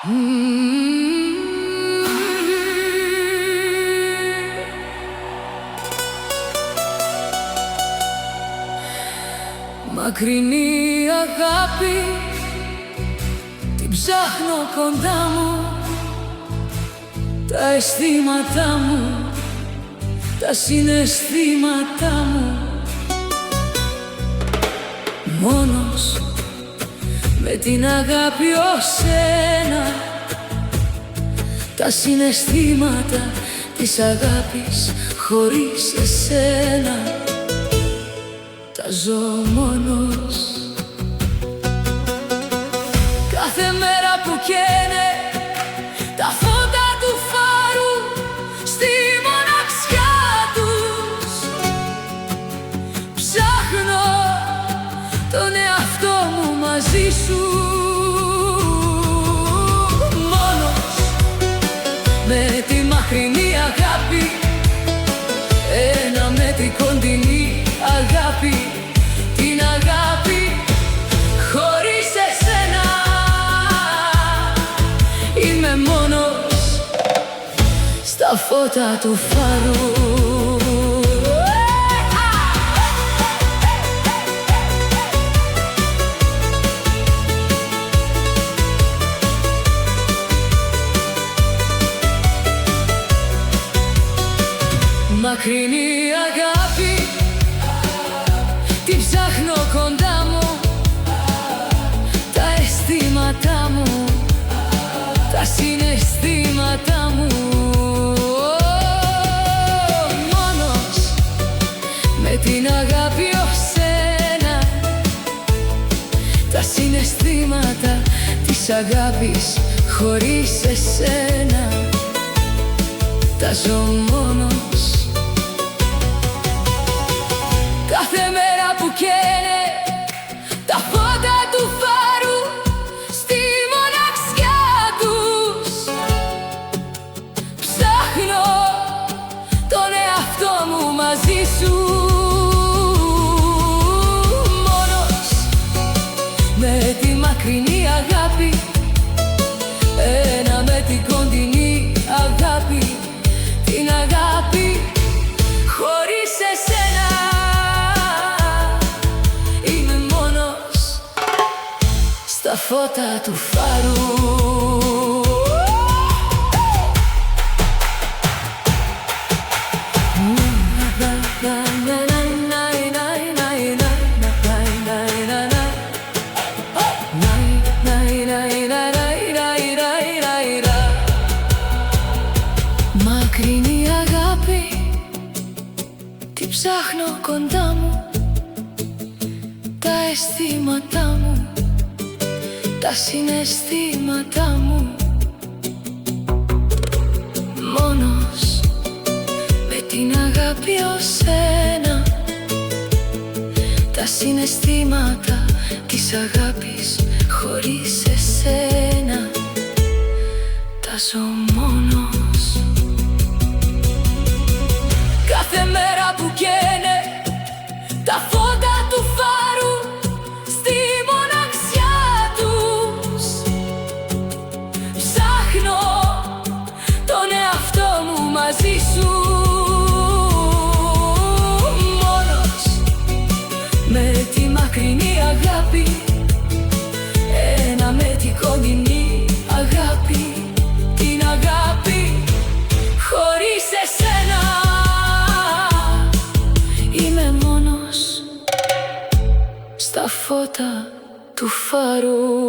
Μακρινή αγάπη, την ψάχνω κοντά μου. Τα αισθήματά μου, τα συναισθήματά μου. Μόνος με την αγάπη ως ένα. Τα συναισθήματα της αγάπης χωρίς εσένα. Τα ζω μόνος. Κάθε μέρα που καίνε τα φώτα του φάρου στη μοναξιά τους, ψάχνω τον εαυτό μου μαζί σου. Μόνος με τη μακρινή αγάπη, ένα με την κοντινή αγάπη. Την αγάπη χωρίς εσένα. Είμαι μόνος στα φώτα του φάρου. Μακρινή αγάπη, την ψάχνω κοντά μου. Τα αισθήματά μου, τα συναισθήματά μου. Μόνος με την αγάπη ως ένα. Τα συναισθήματα της αγάπης χωρίς εσένα. Τα ζω μόνος. Κάθε μέρα που καίνε τα φώτα του φάρου στη μοναξιά τους, ψάχνω τον εαυτό μου μαζί σου. Μόνος με τη μακρινή αγάπη, ένα με την κοντινή αγάπη. Την αγάπη χωρίς εσένα. Στα φώτα του φάρου. Μακρινή αγάπη, την ψάχνω κοντά μου. Τα αισθήματά μου, τα συναισθήματά μου. Μόνος με την αγάπη ως ένα. Τα συναισθήματα της αγάπης χωρίς εσένα. Τα ζω μόνος. Κάθε μέρα που καίνε τα φώτα του φάρου στη μοναξιά τους, ψάχνω τον εαυτό μου μαζί σου. Μόνος με τη μακρινή αγάπη, ένα με την κοντινή αγάπη. Την αγάπη χωρίς εσένα. Είμαι μόνος στα φώτα του φάρου.